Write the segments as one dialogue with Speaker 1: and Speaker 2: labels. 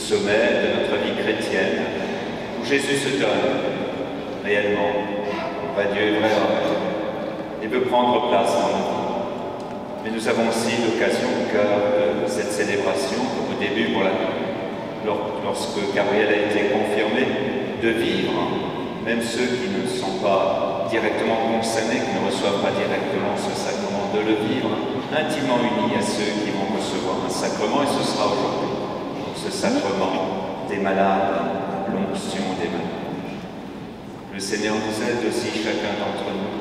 Speaker 1: sommet de notre vie chrétienne, où Jésus se donne réellement, vrai Dieu et vrai homme, et veut prendre place en nous. Mais nous avons aussi l'occasion au cœur de cette célébration, comme au début, lorsque Gabriel a été confirmé, de vivre, même ceux qui ne sont pas directement concernés, qui ne reçoivent pas directement ce sacrement, de le vivre intimement unis à ceux qui vont recevoir un sacrement, et ce sera aujourd'hui, ce sacrement des malades, l'onction des malades. Le Seigneur nous aide aussi, chacun d'entre nous,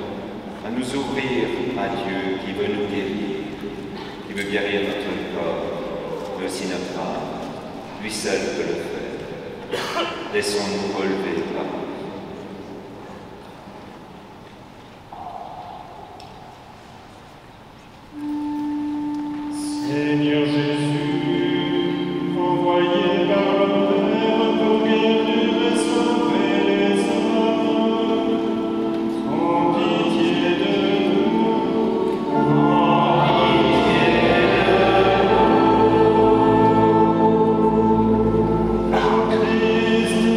Speaker 1: à nous ouvrir à Dieu qui veut nous guérir, qui veut guérir notre corps, mais aussi notre âme. Lui seul peut le faire. Laissons-nous relever par lui.
Speaker 2: Seigneur Jésus, envoyé par le Père pour guérir et sauver les hommes, prends pitié de nous, prends pitié de nous.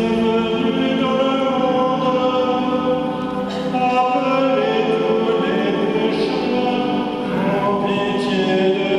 Speaker 2: Christ est venu dans le monde, appelé tous les pécheurs, prends pitié de nous.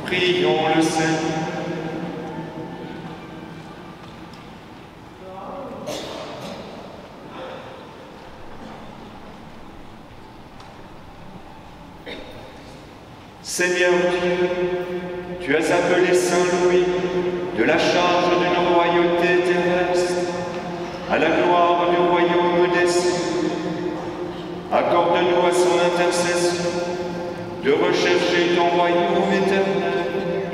Speaker 1: Prions le Seigneur. Seigneur Dieu, tu as appelé Saint Louis de la charge d'une royauté terrestre à la gloire du royaume des cieux. Accorde-nous à son intercession de rechercher ton royaume éternel,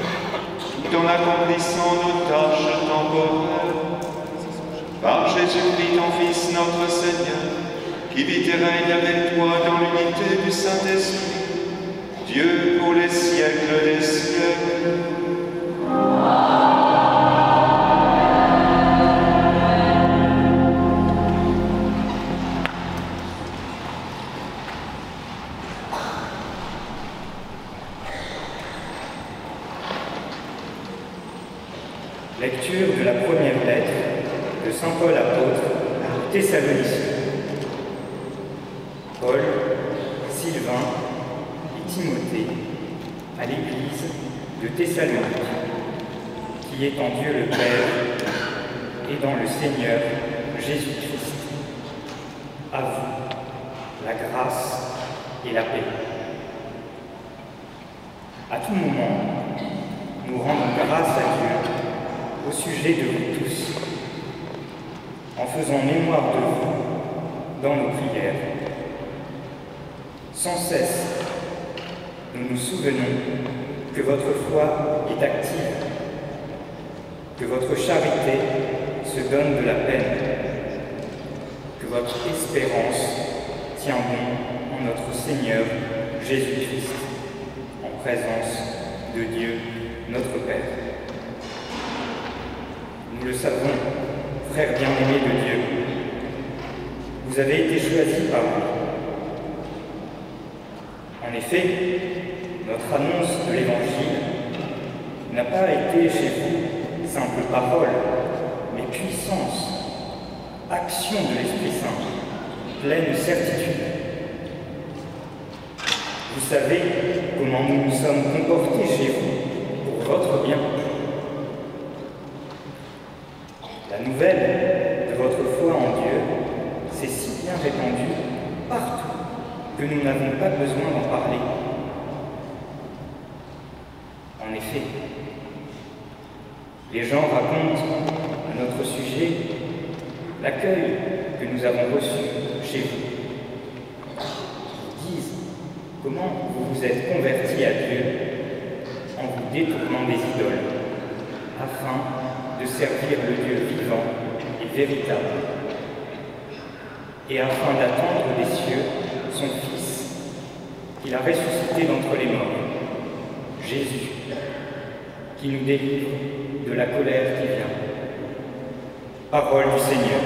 Speaker 1: tout en accomplissant nos tâches temporelles. Par Jésus-Christ, ton Fils, notre Seigneur, qui vit et règne avec toi dans l'unité du Saint-Esprit, Dieu pour les siècles des siècles.
Speaker 3: Lecture de la première lettre de saint Paul apôtre aux Thessaloniciens. Paul, Sylvain et Timothée à l'église de Thessalonique, qui est en Dieu le Père et dans le Seigneur Jésus-Christ. À vous, la grâce et la paix. À tout moment, nous rendons grâce à Dieu au sujet de vous tous, en faisant mémoire de vous dans nos prières. Sans cesse, nous nous souvenons que votre foi est active, que votre charité se donne de la peine, que votre espérance tient bon en notre Seigneur Jésus-Christ, en présence de Dieu notre Père. Nous le savons, frères bien-aimés de Dieu, vous avez été choisis par lui. En effet, notre annonce de l'Évangile n'a pas été chez vous simple parole, mais puissance, action de l'Esprit Saint, pleine certitude. Vous savez comment nous nous sommes comportés chez vous pour votre bien. La nouvelle de votre foi en Dieu s'est si bien répandue partout que nous n'avons pas besoin d'en parler. En effet, les gens racontent à notre sujet l'accueil que nous avons reçu chez vous. Ils disent comment vous vous vous êtes convertis à Dieu en vous détournant des idoles, afin de servir le Dieu vivant et véritable, et afin d'attendre des cieux son Fils, qu'il a ressuscité d'entre les morts, Jésus, qui nous délivre de la colère qui vient. Parole du Seigneur.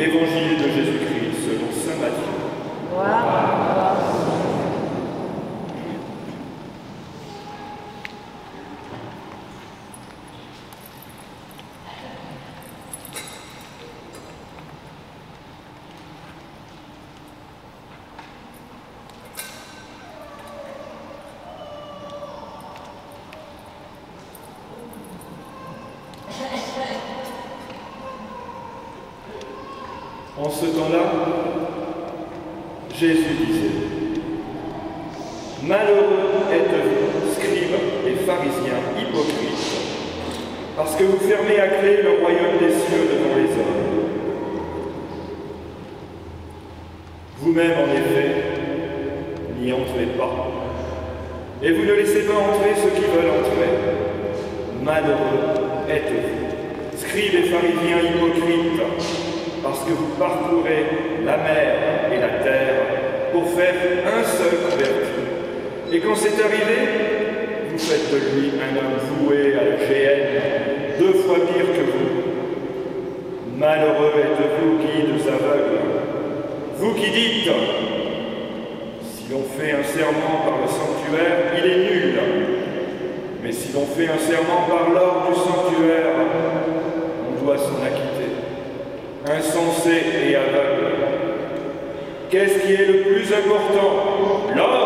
Speaker 2: Évangile de Jésus-Christ selon saint Matthieu. En ce temps-là, Jésus disait: Malheureux êtes-vous, scribes et pharisiens hypocrites, parce que vous fermez à clé le royaume des cieux devant les hommes. Vous-même, en effet, n'y entrez pas, et vous ne laissez pas entrer ceux qui veulent entrer. Malheureux êtes-vous, scribes et pharisiens hypocrites, parce que vous parcourez la mer et la terre pour faire un seul converti. Et quand c'est arrivé, vous faites de lui un homme voué à la géhenne, 2 fois pire que vous. Malheureux êtes-vous, guides aveugles, vous qui dites, si l'on fait un serment par le sanctuaire, il est nul. Mais si l'on fait un serment par l'or du sanctuaire, on doit s'en acquitter. Insensé et aveugle. Qu'est-ce qui est le plus important, l'or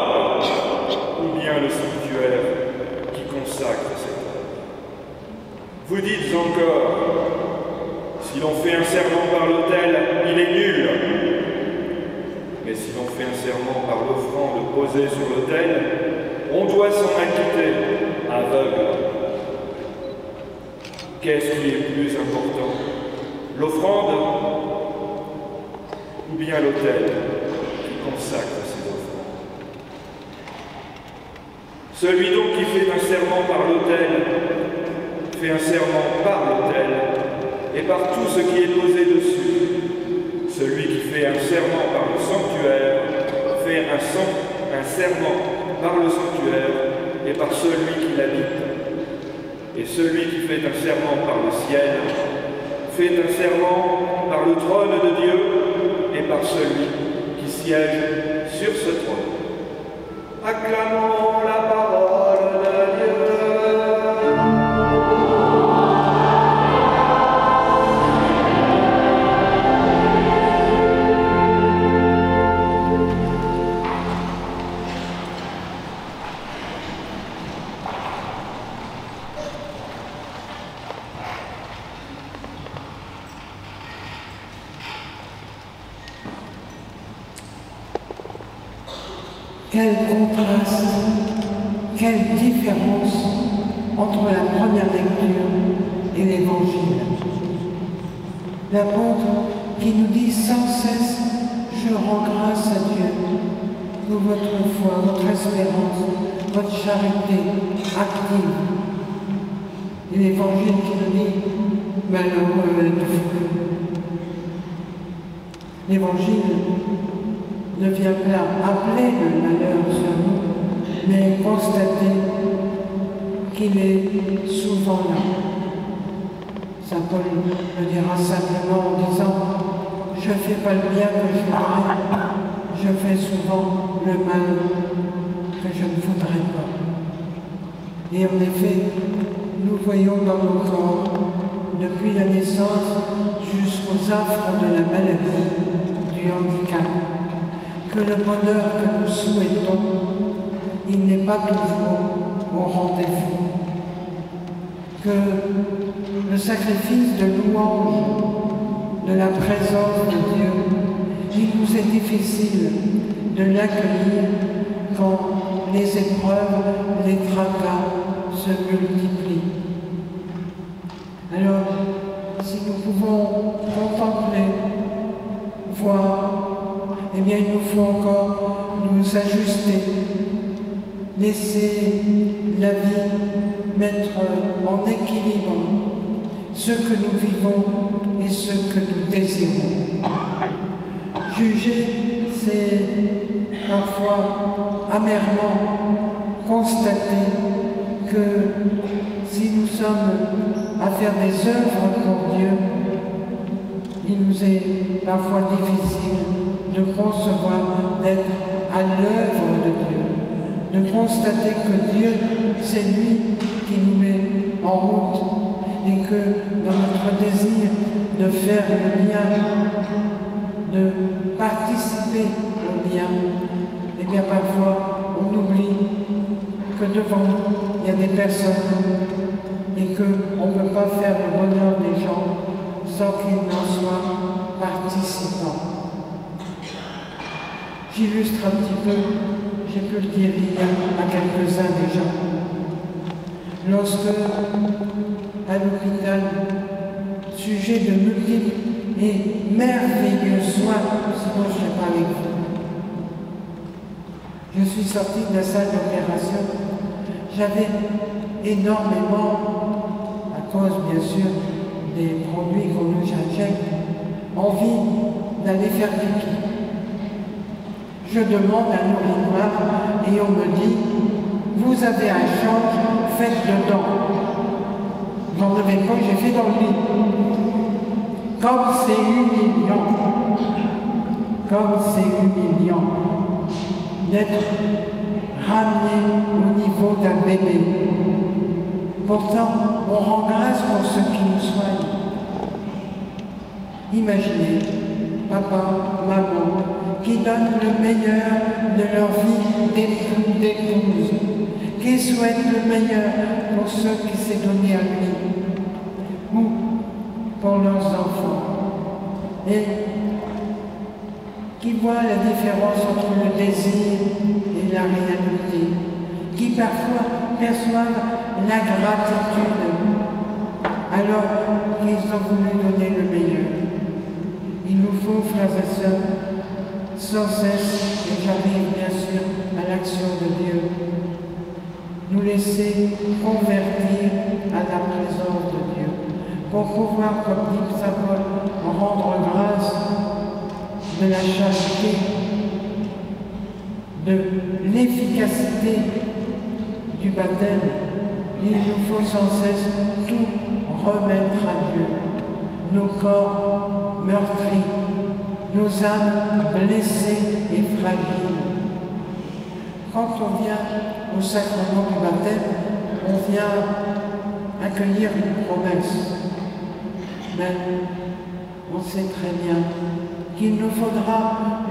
Speaker 2: ou bien le sanctuaire qui consacre cette œuvre? Vous dites encore, si l'on fait un serment par l'autel, il est nul. Mais si l'on fait un serment par l'offrande posée sur l'autel, on doit s'en acquitter, aveugle. Qu'est-ce qui est plus important, l'offrande ou bien l'autel qui consacre ses offrandes? Celui donc qui fait un serment par l'autel fait un serment par l'autel et par tout ce qui est posé dessus. Celui qui fait un serment par le sanctuaire fait un serment par le sanctuaire et par celui qui l'habite. Et celui qui fait un serment par le ciel fait un serment par le trône de Dieu et par celui qui siège sur ce trône. Acclamons la parole de Dieu.
Speaker 4: Quel contraste, quelle différence entre la première lecture et l'Évangile. L'apôtre qui nous dit sans cesse « Je rends grâce à Dieu pour votre foi, votre espérance, votre charité active ». Et l'Évangile qui nous dit « Malheureux êtes-vous ». L'Évangile ne vient pas appeler le malheur sur nous, mais constater qu'il est souvent là. Saint Paul le dira simplement en disant « Je ne fais pas le bien que je voudrais, je fais souvent le mal que je ne voudrais pas ». Et en effet, nous voyons dans nos corps, depuis la naissance jusqu'aux affres de la maladie, du handicap, que le bonheur que nous souhaitons, il n'est pas toujours au rendez-vous. Que le sacrifice de louange de la présence de Dieu, il nous est difficile de l'accueillir quand les épreuves, les tracas se multiplient. Alors, si nous pouvons contempler, voir, eh bien, il nous faut encore nous ajuster, laisser la vie mettre en équilibre ce que nous vivons et ce que nous désirons. Juger, c'est parfois amèrement constater que si nous sommes à faire des œuvres pour Dieu, il nous est parfois difficile de concevoir d'être à l'œuvre de Dieu, de constater que Dieu, c'est lui qui nous met en route et que dans notre désir de faire le bien, de participer au bien, et bien parfois on oublie que devant nous, il y a des personnes et qu'on ne peut pas faire le bonheur des gens sans qu'ils en soient participants. J'illustre un petit peu, j'ai pu le dire il y a à quelques-uns déjà. Lorsque, à l'hôpital, sujet de multiples et merveilleux soins, sinon je ne serais pas avec vous. Je suis sorti de la salle d'opération. J'avais énormément, à cause bien sûr des produits qu'on nous injecte, envie d'aller faire pipi. Je demande un urinoir et on me dit « Vous avez un change, faites dedans ». J'en avais pas, j'ai fait dans le lit. Comme c'est humiliant, d'être ramené au niveau d'un bébé. Pourtant, on rend grâce pour ceux qui nous soignent. Imaginez, papa, maman, qui donnent le meilleur de leur vie d'épouse, qui souhaitent le meilleur pour ceux qui s'est donné à lui, ou pour leurs enfants, et qui voient la différence entre le désir et la réalité, qui parfois perçoivent la gratitude, alors qu'ils ont voulu donner le meilleur. Il nous faut, frères et sœurs, sans cesse, et j'arrive bien sûr à l'action de Dieu, nous laisser convertir à la présence de Dieu, pour pouvoir, comme dit Saint Paul, rendre grâce de la charité, de l'efficacité du baptême. Il nous faut sans cesse tout remettre à Dieu. Nos corps meurtris, nos âmes blessées et fragiles. Quand on vient au sacrement du baptême, on vient accueillir une promesse. Mais on sait très bien qu'il nous faudra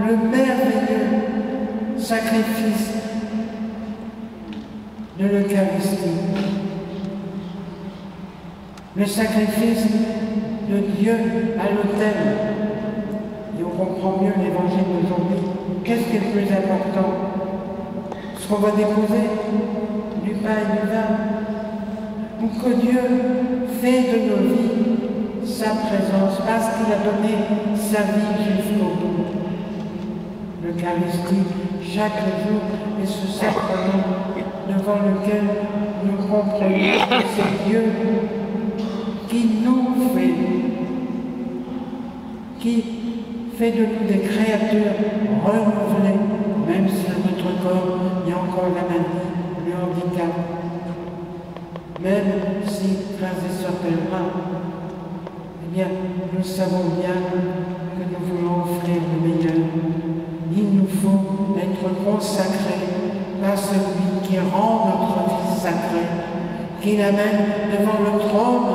Speaker 4: le merveilleux sacrifice de l'Eucharistie. Le sacrifice de Dieu à l'autel. Et on comprend mieux l'évangile d'aujourd'hui. Qu'est-ce qui est le plus important? Ce qu'on va déposer, du pain et du vin, ou que Dieu fait de nos vies sa présence, parce qu'il a donné sa vie jusqu'au bout. L'Eucharistie, chaque jour, est ce sacrement devant lequel nous comprenons que c'est Dieu qui nous fait, qui fait de nous des créatures renouvelées, même si dans notre corps il y a encore la maladie, le handicap. Même si, frères et sœurs pèlerins, eh bien, nous savons bien que nous voulons offrir le meilleur. Il nous faut être consacrés par celui qui rend notre vie sacrée, qui l'amène devant le trône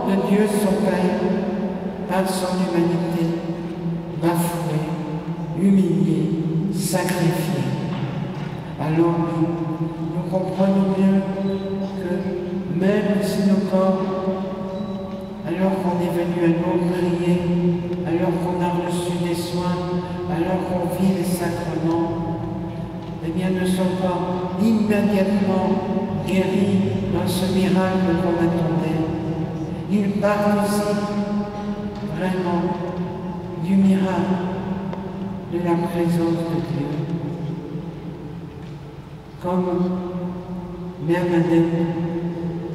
Speaker 4: de Dieu son Père, par son humanité, bafouée, humiliée, sacrifiée. Alors nous comprenons bien que même si nos corps, alors qu'on est venu à nous prier, alors qu'on a reçu des soins, alors qu'on vit les sacrements, eh bien ne sont pas immédiatement guéris dans ce miracle qu'on attendait. Ils participent vraiment du miracle de la présence de Dieu. Comme Mère Madeleine,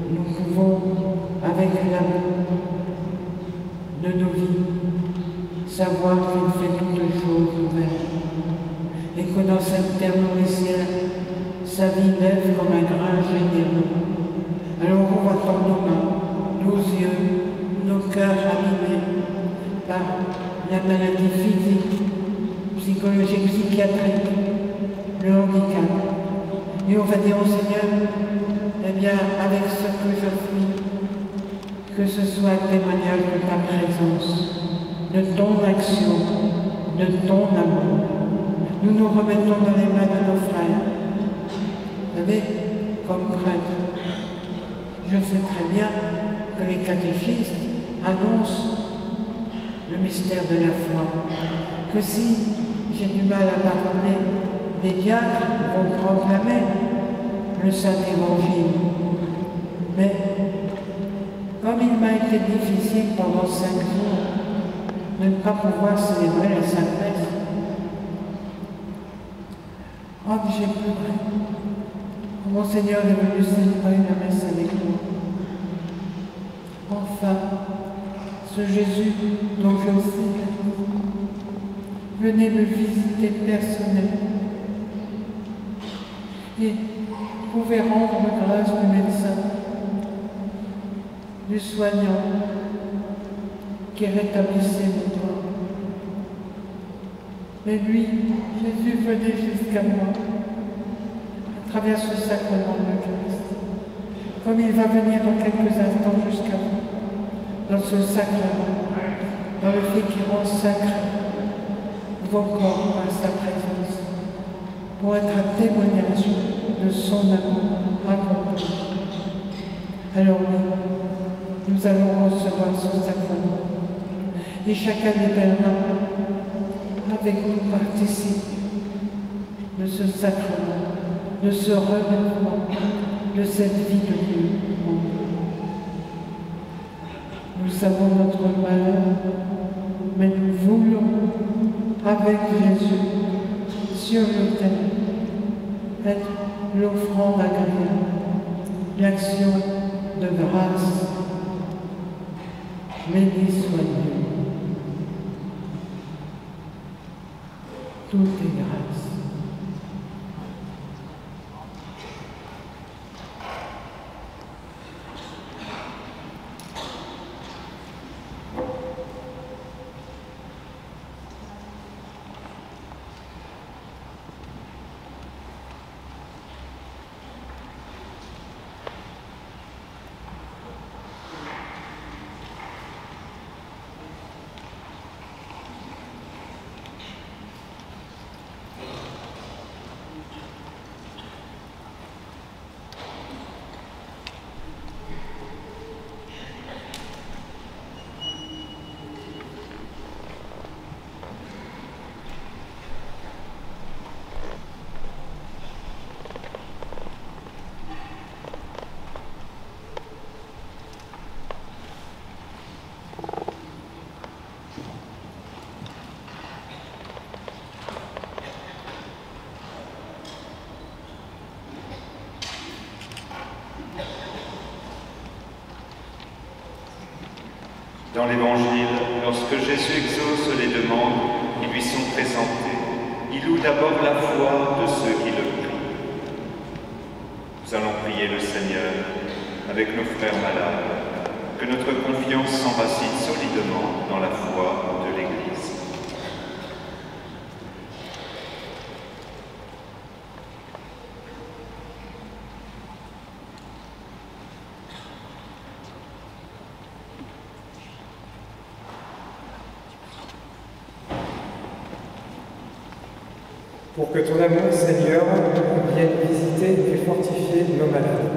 Speaker 4: nous pouvons, avec l'amour de nos vies, savoir qu'il fait toutes choses nouvelles et que dans cette terre nourricière, sa vie lève comme un grain généreux. Alors on va tendre nos mains, nos yeux, nos cœurs abîmés par la maladie physique, psychologique, psychiatrique, le handicap. Et on va dire au Seigneur, eh bien, avec ce que je suis, que ce soit un témoignage de ta présence, de ton action, de ton amour. Nous nous remettons dans les mains de nos frères. Vous savez, comme prêtre, je sais très bien que les catéchistes annoncent le mystère de la foi. Que si j'ai du mal à pardonner les diacres vont proclamer le Saint-Évangile. Mais comme il m'a été difficile pendant 5 jours de ne pas pouvoir célébrer la Sainte Messe, oh, j'ai pleuré. Mon Seigneur est venu célébrer la messe avec moi. Enfin, ce Jésus dont je sais, venez me visiter personnellement et pouvez rendre grâce du médecin, du soignant qui rétablissait mon corps. Mais lui, Jésus, venez jusqu'à moi à travers ce sacrement de l'Eucharistie, comme il va venir dans quelques instants jusqu'à vous, dans ce sacrement, dans le fait qui rend sacré vos corps par sa présence, pour être un témoignage de son amour accompli. Alors oui, nous allons recevoir ce sacrement, et chacun des pèlerins avec nous participe de ce sacrement, de ce relèvement, de cette vie de Dieu. Nous savons notre malheur, mais nous voulons, avec Jésus, sur l'autel, être l'offrande agréable, l'action de grâce. Béni soit Dieu. Tout est grâce.
Speaker 1: Dans l'Évangile, lorsque Jésus exauce les demandes qui lui sont présentées, il loue d'abord la foi de ceux qui le prient. Nous allons prier le Seigneur avec nos frères malades, que notre confiance s'enracine solidement dans la foi de l'Église.
Speaker 5: Pour que ton amour, Seigneur, vienne visiter et fortifier nos malades.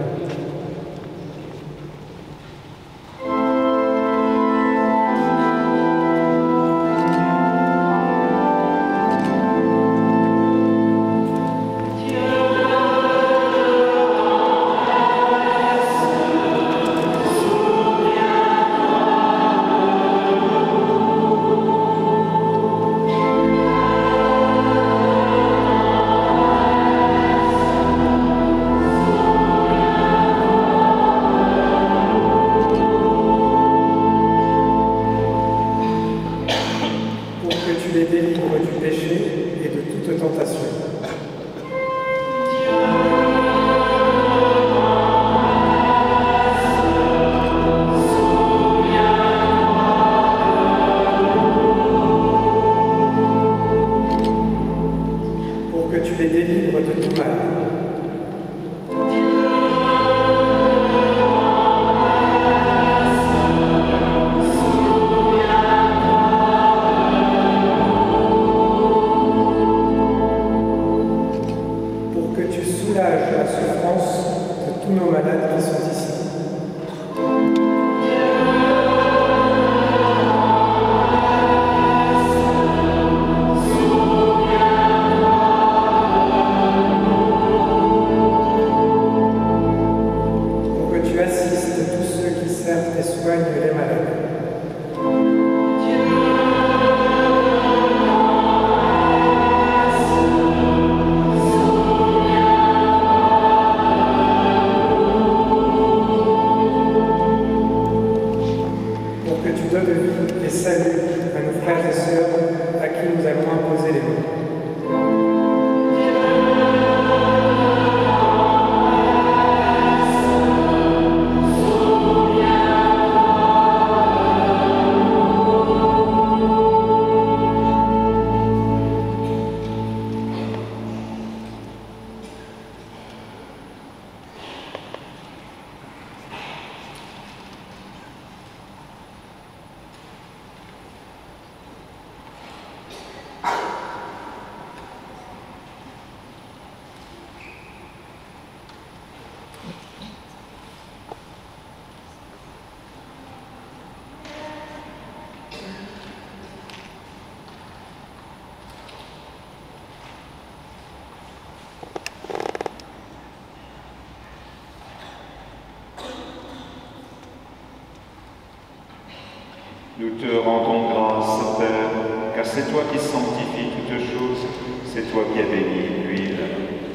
Speaker 1: Nous te rendons grâce, Père, car c'est toi qui sanctifies toutes choses, c'est toi qui as béni l'huile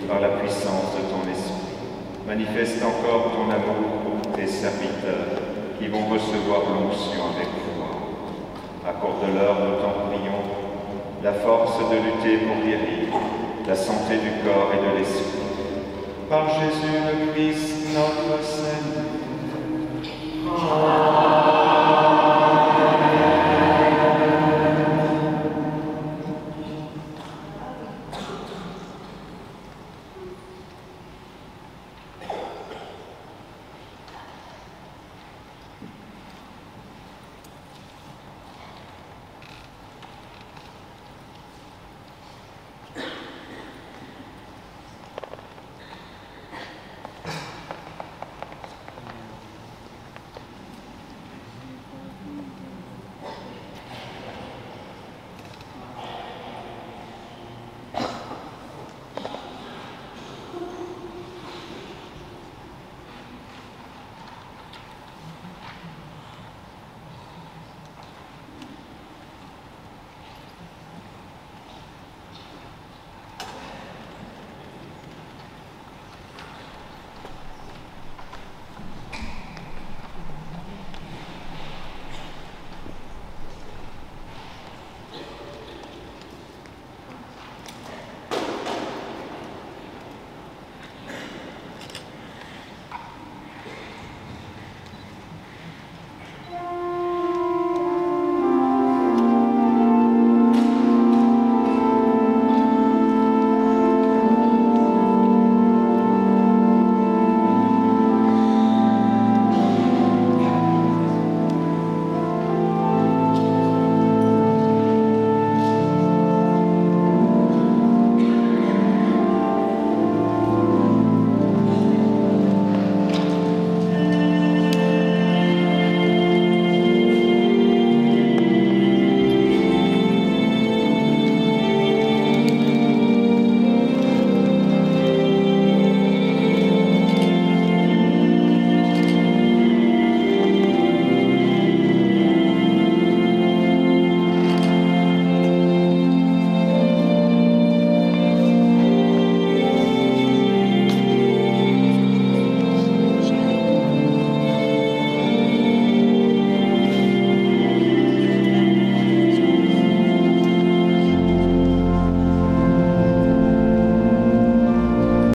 Speaker 1: par la puissance de ton esprit. Manifeste encore ton amour pour tes serviteurs qui vont recevoir l'onction avec foi. Accorde-leur, nous t'en prions, la force de lutter pour guérir, la santé du corps et de l'esprit. Par Jésus le Christ, notre Seigneur. Amen.